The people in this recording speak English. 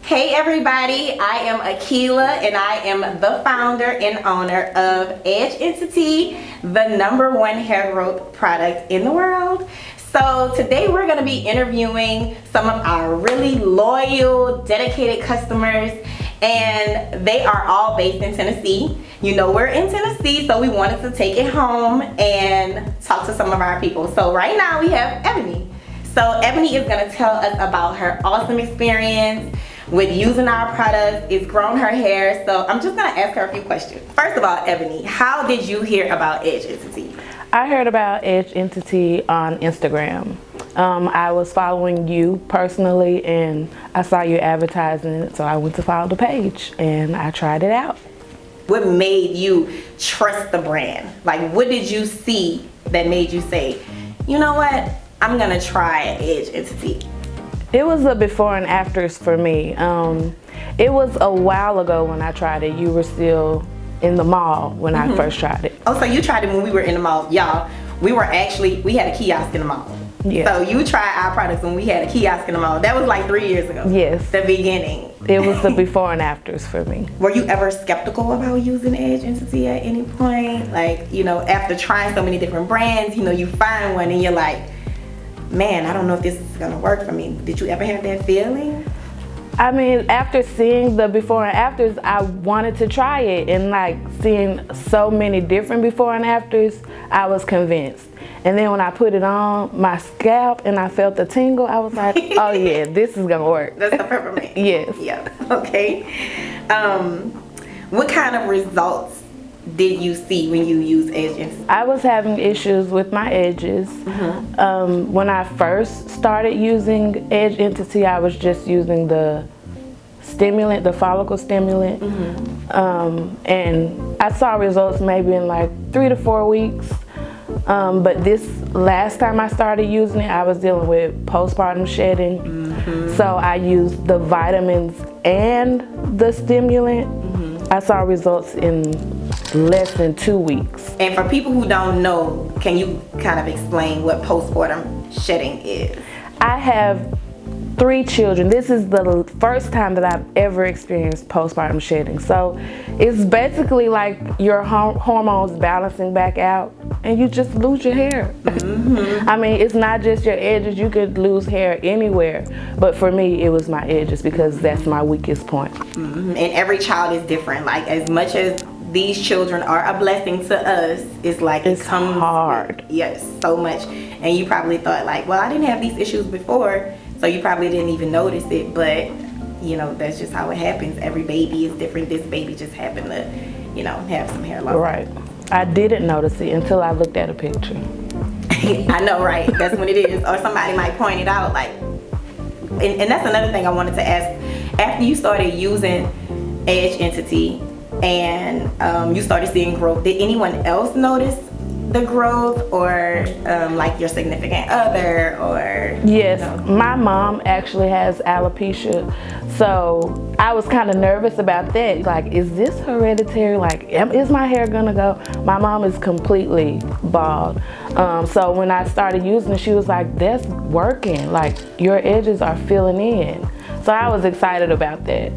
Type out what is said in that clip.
Hey everybody, I am Aqila and I am the founder and owner of EdgeEntity, the #1 hair growth product in the world. So today we're going to be interviewing some of our really loyal, dedicated customers, and they are all based in Tennessee. You know, we're in Tennessee, so we wanted to take it home and talk to some of our people. So right now we have Ebony. So Ebony is going to tell us about her awesome experience with using our products. It's grown her hair, so I'm just going to ask her a few questions. First of all, Ebony, how did you hear about EdgeEntity? I heard about EdgeEntity on Instagram. I was following you personally and I saw you advertising it, so I went to follow the page and I tried it out. What made you trust the brand? Like, what did you see that made you say, you know what, I'm gonna try EdgeEntity? It was the before and afters for me. It was a while ago when I tried it. You were still in the mall when I first tried it. Oh, so you tried it when we were in the mall. Y'all, we had a kiosk in the mall. Yeah. So you tried our products when we had a kiosk in the mall. That was like 3 years ago. Yes. The beginning. It was the before and afters for me. Were you ever skeptical about using EdgeEntity at any point? Like, you know, after trying so many different brands, you know, you find one and you're like, man, I don't know if this is gonna work for me. Did you ever have that feeling? I mean, after seeing the before and afters, I wanted to try it, and like seeing so many different before and afters, I was convinced. And then when I put it on my scalp and I felt the tingle, I was like, oh yeah, this is gonna work. That's the peppermint. Yes. Yeah, okay. What kind of results did you see when you use EdgeEntity? I was having issues with my edges. When I first started using EdgeEntity, I was just using the stimulant, the follicle stimulant. And I saw results maybe in like 3 to 4 weeks. But this last time I started using it, I was dealing with postpartum shedding. So I used the vitamins and the stimulant. I saw results in less than 2 weeks. And for people who don't know, can you kind of explain what postpartum shedding is? I have 3 children. This is the first time that I've ever experienced postpartum shedding. So it's basically like your hormones balancing back out and you just lose your hair. I mean, it's not just your edges. You could lose hair anywhere. But for me, it was my edges because that's my weakest point. And every child is different. Like, as much as these children are a blessing to us, it's like it's hard. Yes, so much. And you probably thought like, well, I didn't have these issues before, so you probably didn't even notice it. But you know, that's just how it happens. Every baby is different. This baby just happened to, you know, have some hair loss. Right. I didn't notice it until I looked at a picture. I know, right? That's when it is. Or somebody might point it out. Like, and that's another thing I wanted to ask. After you started using EdgeEntity and you started seeing growth, did anyone else notice the growth, or like your significant other, or? Yes, you know? my mom actually has alopecia, so I was kind of nervous about that. Like, is this hereditary? Like, is my hair gonna go? My mom is completely bald, so when I started using it, she was like, that's working. Like, your edges are filling in. So I was excited about that.